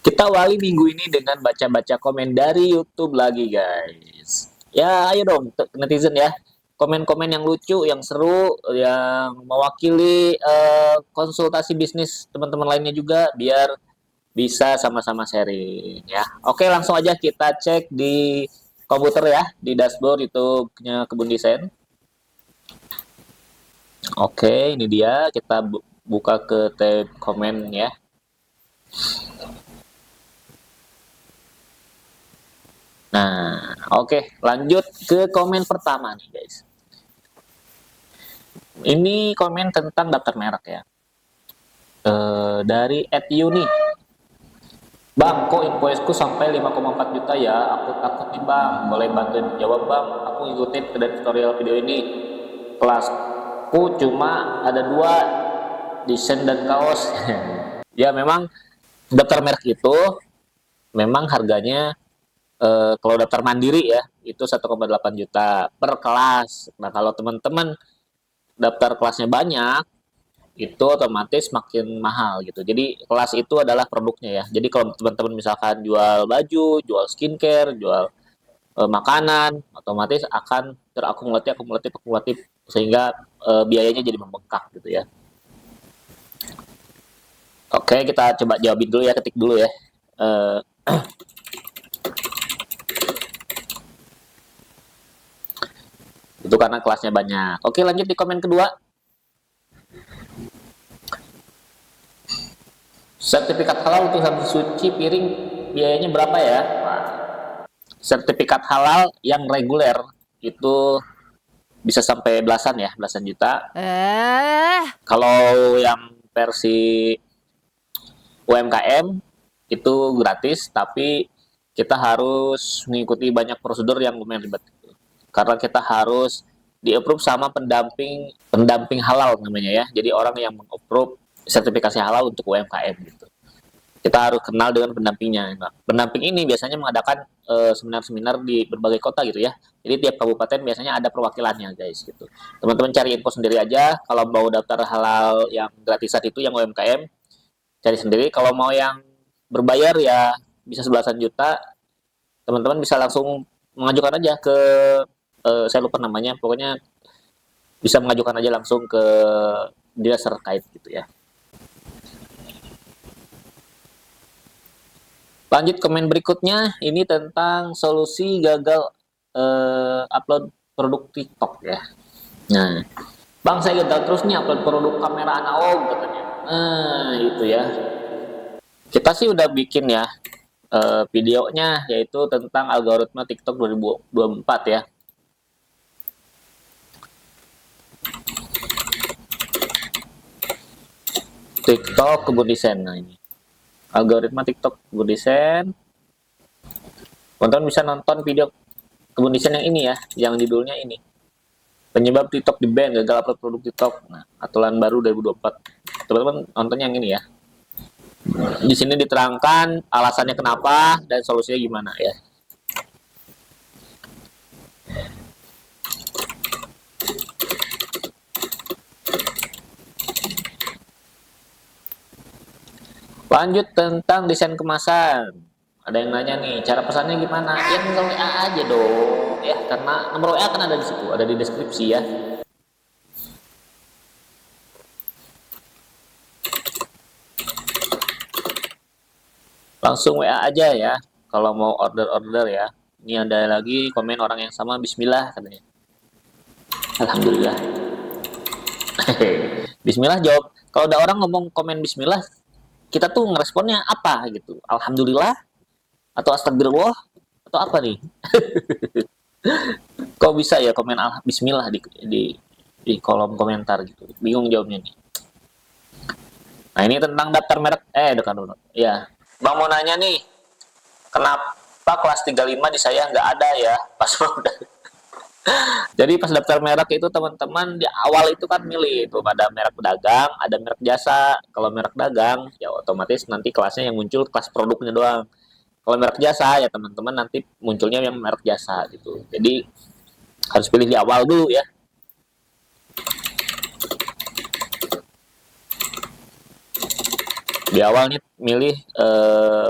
Kita awali minggu ini dengan baca-baca komen dari YouTube lagi, guys. Ya, ayo dong, netizen ya. Komen-komen yang lucu, yang seru, yang mewakili konsultasi bisnis teman-teman lainnya juga, biar bisa sama-sama sharing ya. Oke, langsung aja kita cek di komputer ya, di dashboard YouTube-nya Kebun Desain. Oke, ini dia. Kita buka ke tab komen ya. Nah, oke, lanjut ke komen pertama nih, guys. Ini komen tentang daftar merek ya. Dari @yuni. Bang, kok invoice-ku sampai 5,4 juta ya? Aku takut nih bang. Boleh bantuin jawab bang? Aku ngikutin dari tutorial video ini. Kelasku cuma ada 2, desain dan kaos. Ya memang daftar merek itu memang harganya kalau daftar mandiri ya itu 1,8 juta per kelas. Nah kalau teman-teman daftar kelasnya banyak itu otomatis makin mahal gitu. Jadi kelas itu adalah produknya ya. Jadi kalau teman-teman misalkan jual baju, jual skincare, jual makanan, otomatis akan terakumulatif sehingga biayanya jadi membengkak gitu ya. Oke, kita coba jawabin dulu ya, ketik dulu ya. Uh, itu karena kelasnya banyak. Oke, lanjut di komen kedua. Sertifikat halal untuk sabu suci piring biayanya berapa ya? Nah, sertifikat halal yang reguler itu bisa sampai belasan juta. Kalau yang versi UMKM itu gratis, tapi kita harus mengikuti banyak prosedur yang lumayan ribet. Karena kita harus di-approve sama pendamping halal namanya ya. Jadi orang yang meng-approve sertifikasi halal untuk UMKM gitu. Kita harus kenal dengan pendampingnya. Nah, pendamping ini biasanya mengadakan seminar-seminar di berbagai kota gitu ya. Jadi tiap kabupaten biasanya ada perwakilannya guys gitu. Teman-teman cari info sendiri aja. Kalau mau daftar halal yang gratisan itu yang UMKM, cari sendiri. Kalau mau yang berbayar ya bisa sebelasan juta. Teman-teman bisa langsung mengajukan aja ke saya lupa namanya. Pokoknya bisa mengajukan aja langsung ke dinas terkait gitu ya. Lanjut komen berikutnya, ini tentang solusi gagal upload produk TikTok ya. Nah, bang saya gagal terus nih upload produk kamera analog katanya. Itu ya. Kita sih udah bikin ya videonya, yaitu tentang algoritma TikTok 2024 ya. TikTok Kebun Desain. Nah ini algoritma TikTok Kebun Desain. Teman-teman bisa nonton video Kebun Desain yang ini ya, yang judulnya ini. Penyebab TikTok di ban, gagal upload produk TikTok. Nah, aturan baru 2024. Teman-teman nonton yang ini ya. Di sini diterangkan alasannya kenapa dan solusinya gimana ya. Lanjut tentang desain kemasan. Ada yang nanya nih, cara pesannya gimana? Ya tinggal WA aja dong, ya karena nomor WA kan ada di situ, ada di deskripsi ya. Langsung WA aja ya, kalau mau order ya. Ini ada lagi komen orang yang sama, Bismillah katanya. Alhamdulillah. Bismillah jawab. Kalau ada orang ngomong komen Bismillah, kita tuh ngeresponnya apa gitu? Alhamdulillah atau astagfirullah atau apa nih? Kok bisa ya komen Bismillah di kolom komentar gitu? Bingung jawabnya nih. Nah ini tentang daftar merek. Dekat dulu. Ya, Bang mau nanya nih, kenapa kelas 35 di saya nggak ada ya? Pas udah. Jadi pas daftar merek itu teman-teman di awal itu kan milih itu ada merek pedagang, ada merek jasa. Kalau merek dagang ya otomatis nanti kelasnya yang muncul kelas produknya doang. Kalau merek jasa ya teman-teman nanti munculnya yang merek jasa gitu. Jadi harus pilih di awal dulu ya. Di awal nih milih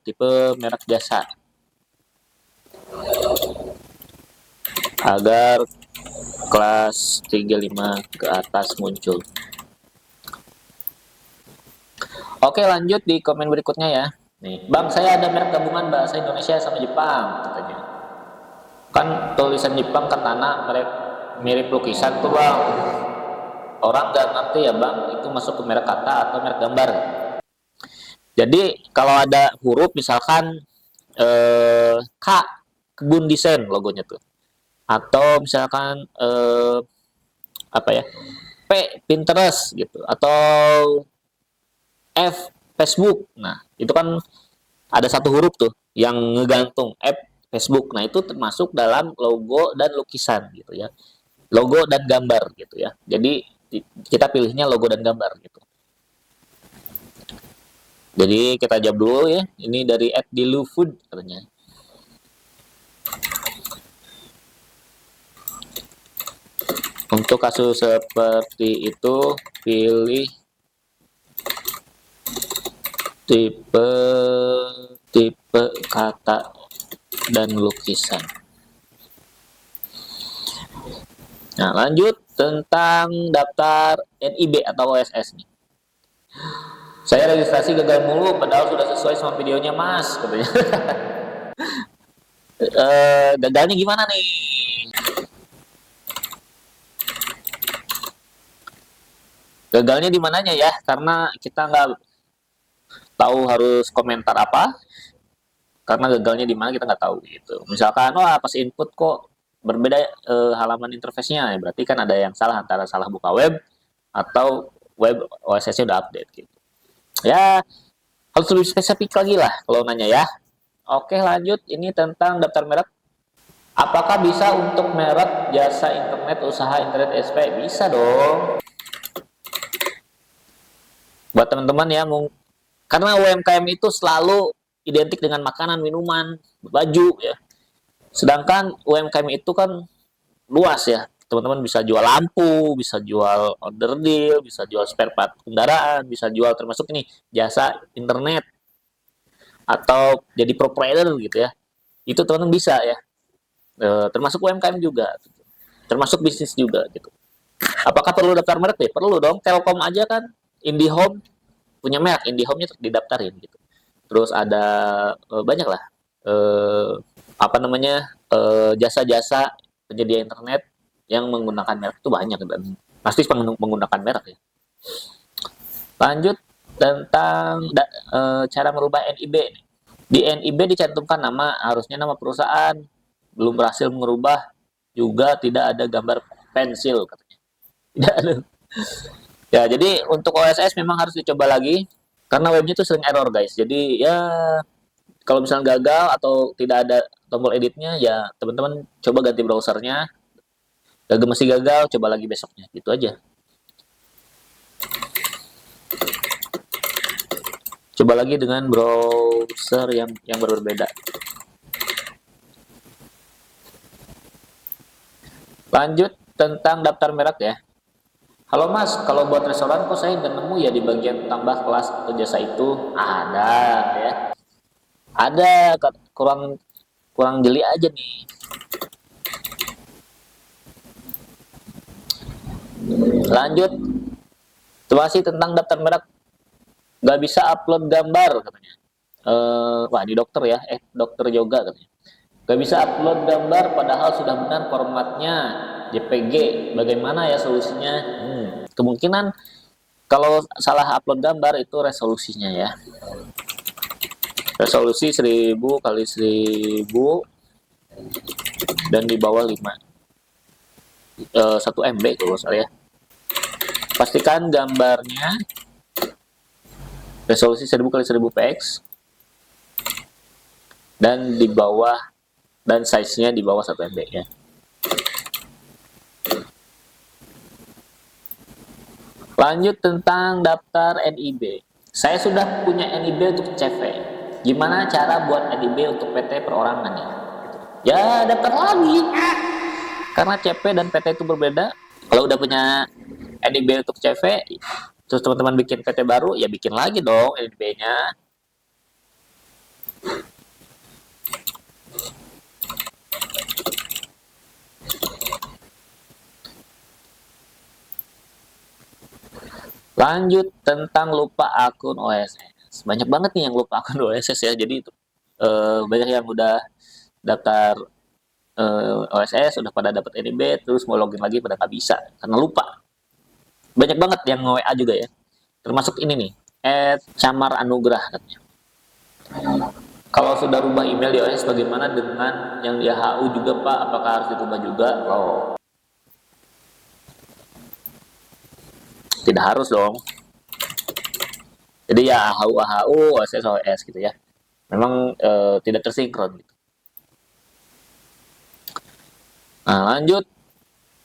tipe merek jasa agar kelas 35 ke atas muncul. Oke, lanjut di komen berikutnya ya. Nih, Bang, saya ada merek gabungan bahasa Indonesia sama Jepang, katanya. Kan tulisan Jepang kan tanah merek mirip lukisan tuh, Bang. Orang nggak ngerti ya, Bang, itu masuk ke merek kata atau merek gambar. Jadi kalau ada huruf misalkan K, kebun desain logonya tuh. Atau misalkan apa ya? P, Pinterest gitu. Atau F, Facebook. Nah, itu kan ada satu huruf tuh yang ngegantung F, Facebook. Nah, itu termasuk dalam logo dan lukisan gitu ya. Logo dan gambar gitu ya. Jadi kita pilihnya logo dan gambar gitu. Jadi kita jawab dulu ya. Ini dari @dilufood katanya. Untuk kasus seperti itu pilih tipe kata dan lukisan. Nah, lanjut tentang daftar NIB atau OSS nih. Saya registrasi gagal mulu padahal sudah sesuai sama videonya, Mas, katanya. Gagalnya gimana nih? Gagalnya di mananya ya? Karena kita nggak tahu harus komentar apa, karena gagalnya di mana kita nggak tahu gitu. Misalkan wah pas input kok berbeda halaman interface-nya, ya berarti kan ada yang salah, antara salah buka web atau web OSS-nya udah update gitu. Ya harus lebih spesifik lagi lah kalau nanya ya. Oke, lanjut, ini tentang daftar merek. Apakah bisa untuk merek jasa internet, usaha internet SP? Bisa dong. Buat teman-teman ya, karena UMKM itu selalu identik dengan makanan, minuman, baju ya. Sedangkan UMKM itu kan luas ya. Teman-teman bisa jual lampu, bisa jual order deal, bisa jual spare part kendaraan, bisa jual termasuk ini jasa internet atau jadi provider gitu ya. Itu teman-teman bisa ya. Termasuk UMKM juga. Termasuk bisnis juga gitu. Apakah perlu daftar merek deh? Perlu dong. Telkom aja kan IndiHome punya merek, IndiHome-nya didaftarin gitu. Terus ada banyak lah apa namanya jasa-jasa penyedia internet yang menggunakan merek itu banyak dan pasti menggunakan merek ya. Lanjut tentang cara merubah NIB. Di NIB dicantumkan nama, harusnya nama perusahaan. Belum berhasil merubah, juga tidak ada gambar pensil katanya. Tidak ada. Ya, jadi untuk OSS memang harus dicoba lagi karena webnya itu sering error guys. Jadi ya kalau misalnya gagal atau tidak ada tombol editnya, ya teman-teman coba ganti browsernya. Gagal masih gagal, coba lagi besoknya. Gitu aja. Coba lagi dengan browser yang berbeda. Lanjut tentang daftar merek ya. Halo Mas, kalau buat restoran kok saya nggak nemu ya di bagian tambah kelas atau jasa itu? Ada ya. Ada, kurang kurang jeli aja nih. Lanjut, masih tentang daftar merek. Nggak bisa upload gambar katanya. Wah, di dokter ya, dokter yoga katanya. Nggak bisa upload gambar padahal sudah benar formatnya JPG. Bagaimana ya solusinya? Kemungkinan kalau salah upload gambar itu resolusinya ya. Resolusi 1000 kali 1000 dan di bawah 5. 1 MB kalau saya. Pastikan gambarnya resolusi 1000 kali 1000 px dan di bawah, dan size-nya di bawah 1 MB ya. Lanjut tentang daftar NIB. Saya sudah punya NIB untuk CV. Gimana cara buat NIB untuk PT perorangan ya? Ya daftar lagi. Karena CV dan PT itu berbeda. Kalau udah punya NIB untuk CV, terus teman-teman bikin PT baru, ya bikin lagi dong NDB-nya. Lanjut tentang lupa akun OSS. Banyak banget nih yang lupa akun OSS ya. Jadi itu banyak yang udah daftar OSS, udah pada dapat NIB, terus mau login lagi pada nggak bisa karena lupa. Banyak banget yang WA juga ya. Termasuk ini nih, @camar anugrah katanya. Kalau sudah rubah email di OSS bagaimana dengan yang di HU juga Pak? Apakah harus dirubah juga? Oh, tidak harus dong. Jadi ya HU HU, OSS OS gitu ya. Memang tidak tersinkron gitu. Nah, lanjut.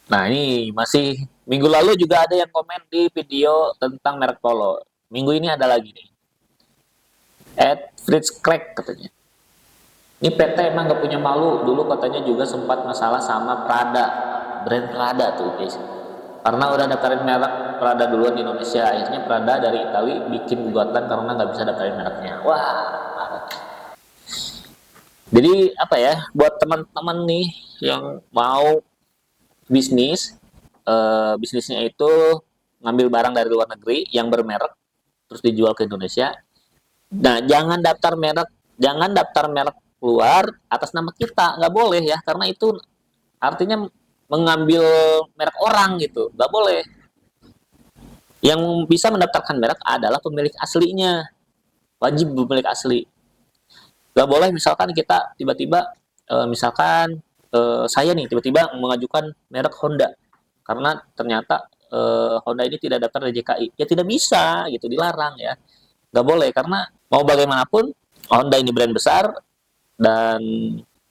Nah, ini masih minggu lalu juga ada yang komen di video tentang merek Polo. Minggu ini ada lagi nih. Fritz Crack katanya. Ini PT emang gak punya malu. Dulu katanya juga sempat masalah sama Prada. Brand Prada tuh guys. Karena udah daftarin merek Prada duluan di Indonesia. Akhirnya Prada dari Italia bikin gugatan karena nggak bisa daftarin mereknya. Wah. Jadi apa ya, buat teman-teman nih yang mau bisnis, bisnisnya itu ngambil barang dari luar negeri yang bermerek terus dijual ke Indonesia. Nah, jangan daftar merek luar atas nama kita, nggak boleh ya, karena itu artinya mengambil merek orang gitu, nggak boleh. Yang bisa mendaftarkan merek adalah pemilik aslinya, wajib pemilik asli. Nggak boleh misalkan kita tiba-tiba, misalkan saya nih tiba-tiba mengajukan merek Honda karena ternyata Honda ini tidak daftar di JKI, ya tidak bisa gitu, dilarang ya, nggak boleh karena mau bagaimanapun Honda ini brand besar dan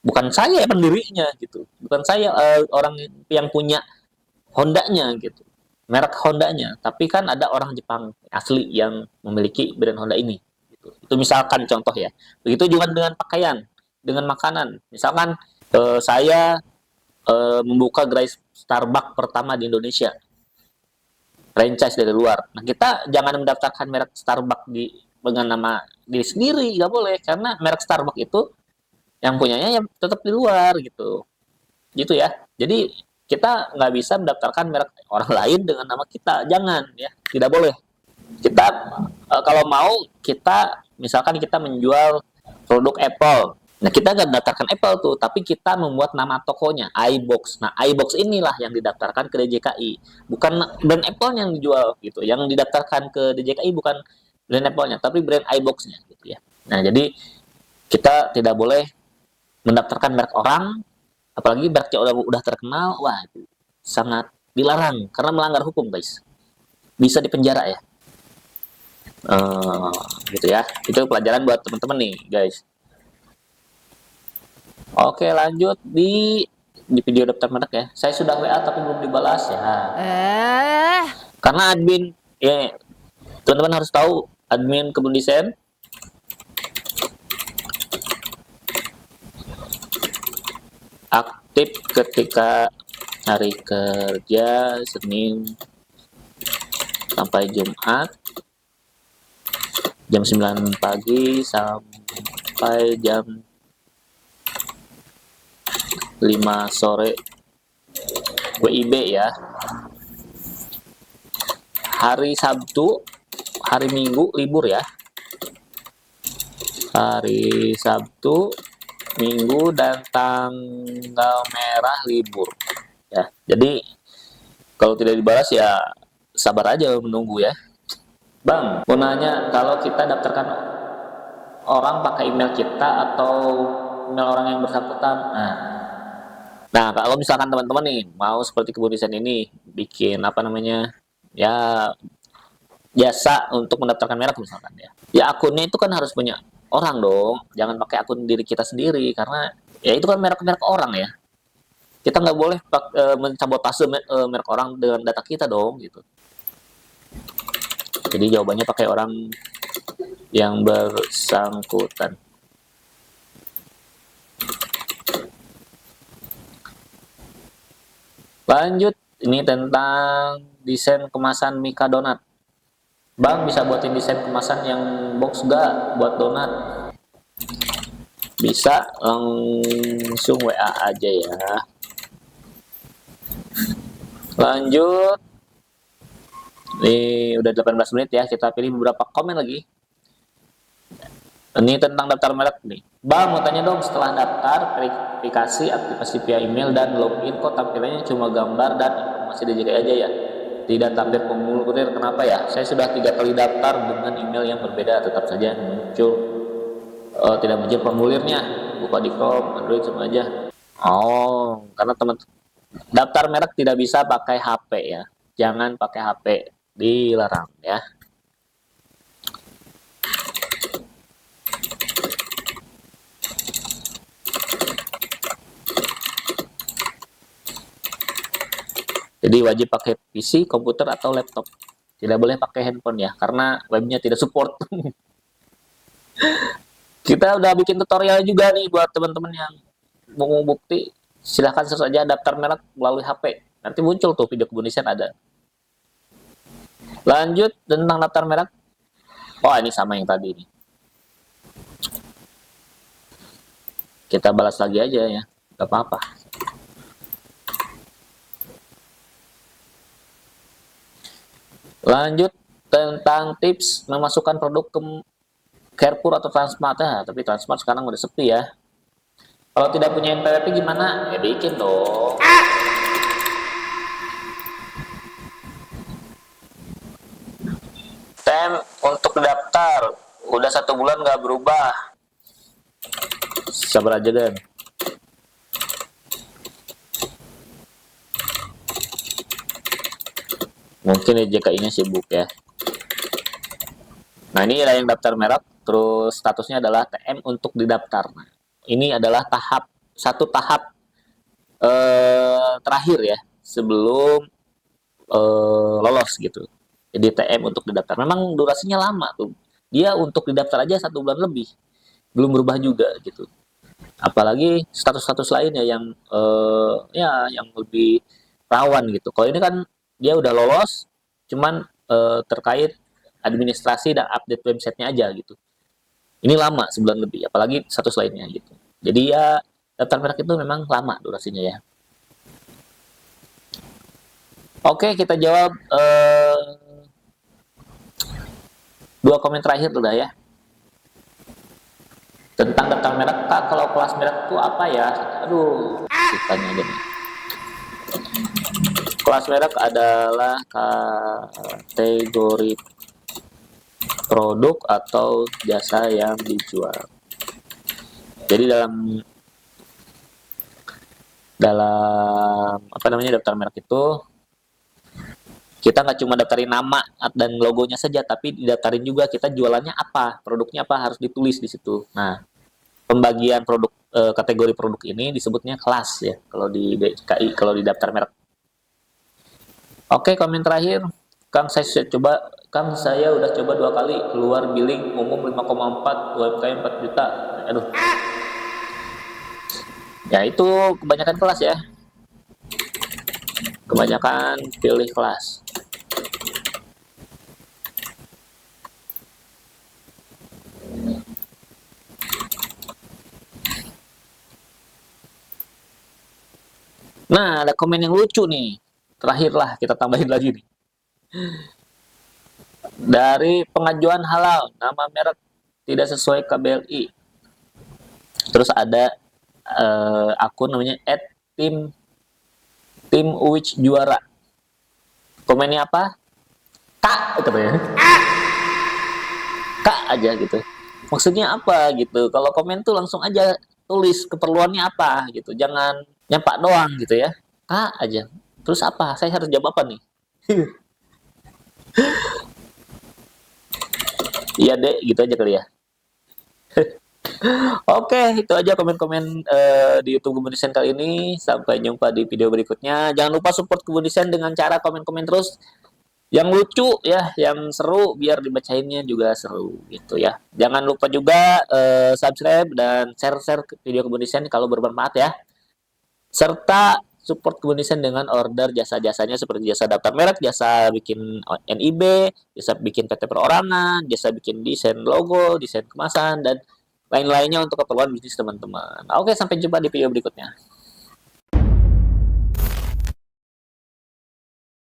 bukan saya pendirinya gitu, bukan saya orang yang punya Hondanya gitu, merek Hondanya, tapi kan ada orang Jepang asli yang memiliki brand Honda ini gitu. Itu misalkan contoh ya. Begitu juga dengan pakaian, dengan makanan, misalkan saya membuka gerai Starbucks pertama di Indonesia, franchise dari luar. Nah, kita jangan mendaftarkan merek Starbucks dengan nama diri sendiri, nggak boleh, karena merek Starbucks itu yang punyanya ya tetap di luar gitu. Gitu ya. Jadi kita nggak bisa mendaftarkan merek orang lain dengan nama kita, jangan ya, tidak boleh. Kita kalau mau kita misalkan kita menjual produk Apple. Nah, kita nggak mendaftarkan Apple tuh, tapi kita membuat nama tokonya, iBox. Nah, iBox inilah yang didaftarkan ke DJKI. Bukan brand Apple yang dijual gitu. Yang didaftarkan ke DJKI bukan brand Apple-nya, tapi brand iBox-nya gitu ya. Nah, jadi kita tidak boleh mendaftarkan merek orang, apalagi mereknya udah terkenal, wah itu sangat dilarang karena melanggar hukum, guys. Bisa dipenjara ya. Uh, gitu ya. Itu pelajaran buat teman-teman nih, guys. Oke, lanjut di video daftar merek ya. Saya sudah WA tapi belum dibalas ya. Karena admin ya, teman-teman harus tahu admin Kebun Desain aktif ketika hari kerja Senin sampai Jumat jam 9 pagi sampai jam 5 sore WIB ya. Hari Sabtu, hari Minggu libur ya. Hari Sabtu, Minggu dan tanggal merah libur ya. Jadi kalau tidak dibalas ya sabar aja menunggu ya. Bang, mau nanya, kalau kita daftarkan orang pakai email kita atau email orang yang bersangkutan? Nah, kalau misalkan teman-teman nih mau seperti Kebun Desain ini bikin apa namanya ya jasa untuk mendaftarkan merek misalkan ya, ya akunnya itu kan harus punya orang dong, jangan pakai akun diri kita sendiri karena ya itu kan merek-merek orang ya. Kita nggak boleh mencabotase merek orang dengan data kita dong gitu. Jadi jawabannya pakai orang yang bersangkutan. Lanjut, ini tentang desain kemasan Mika Donat. Bang, bisa buatin desain kemasan yang box gak buat donat? Bisa, langsung WA aja ya. Lanjut. Ini udah 18 menit ya, kita pilih beberapa komen lagi. Ini tentang daftar merek nih. Bang, mau tanya dong, setelah daftar, verifikasi, aktivasi via email, dan login, kok tampilannya cuma gambar dan informasi DJK aja ya? Tidak tampil formulir, kenapa ya? Saya sudah 3 kali daftar dengan email yang berbeda, tetap saja muncul tidak muncul formulirnya. Buka di Chrome, Android sama aja. Oh, karena teman daftar merek tidak bisa pakai HP ya. Jangan pakai HP, dilarang ya. Jadi wajib pakai PC, komputer atau laptop. Tidak boleh pakai handphone ya, karena webnya tidak support. Kita udah bikin tutorial juga nih buat teman-teman yang mau bukti. Silahkan search saja daftar merek melalui HP. Nanti muncul tuh video kemudian ada. Lanjut tentang daftar merek. Oh, ini sama yang tadi nih. Kita balas lagi aja ya, gak apa-apa. Lanjut tentang tips memasukkan produk ke Carrefour atau Transmart. Tapi Transmart sekarang udah sepi ya. Kalau tidak punya NPWP gimana? Ya bikin dong. Tem untuk daftar udah 1 bulan nggak berubah. Sabar aja kan. Mungkin DJKI-nya sibuk ya. Nah, ini ada yang daftar merek, terus statusnya adalah TM untuk didaftar. Nah, ini adalah satu tahap terakhir ya sebelum lolos gitu. Jadi TM untuk didaftar. Memang durasinya lama tuh. Dia untuk didaftar aja 1 bulan lebih, belum berubah juga gitu. Apalagi status-status lainnya yang ya yang lebih rawan gitu. Kalau ini kan dia udah lolos, cuman terkait administrasi dan update websitenya aja gitu. Ini lama 1 bulan lebih, apalagi status lainnya gitu. Jadi ya daftar merek itu memang lama durasinya ya. Oke, kita jawab 2 komen terakhir udah ya. Tentang daftar merek, Kak, kalau kelas merek itu apa ya? Aduh, ditanya aja nih. Kelas merek adalah kategori produk atau jasa yang dijual. Jadi dalam apa namanya daftar merek itu kita nggak cuma daftarin nama dan logonya saja, tapi didaftarin juga kita jualannya apa, produknya apa, harus ditulis di situ. Nah, pembagian produk kategori produk ini disebutnya kelas ya kalau di DKI, kalau di daftar merek. Oke, komen terakhir. Kang, saya udah coba 2 kali keluar billing umum 5,4, UMKM 4 juta. Aduh. Ya itu kebanyakan kelas ya. Kebanyakan pilih kelas. Nah, ada komen yang lucu nih. Terakhir lah, kita tambahin lagi nih. Dari pengajuan halal, nama merek tidak sesuai KBLI. Terus ada akun namanya @tim Uwich Juara. Komennya apa? Kak katanya. Kak aja gitu. Maksudnya apa gitu. Kalau komen tuh langsung aja tulis keperluannya apa gitu. Jangan nyampak doang gitu ya. Kak aja. Terus apa? Saya harus jawab apa nih? Iya dek, gitu aja kali ya. Oke, itu aja komen-komen di YouTube Kebun Desain kali ini. Sampai jumpa di video berikutnya. Jangan lupa support Kebun Desain dengan cara komen-komen terus yang lucu ya, yang seru, biar dibacainnya juga seru gitu ya. Jangan lupa juga subscribe dan share-share video Kebun Desain kalau bermanfaat ya. Serta support Kebun Desain dengan order jasa-jasanya seperti jasa daftar merek, jasa bikin NIB, jasa bikin PT perorangan, jasa bikin desain logo, desain kemasan, dan lain-lainnya untuk keperluan bisnis teman-teman. Oke, sampai jumpa di video berikutnya.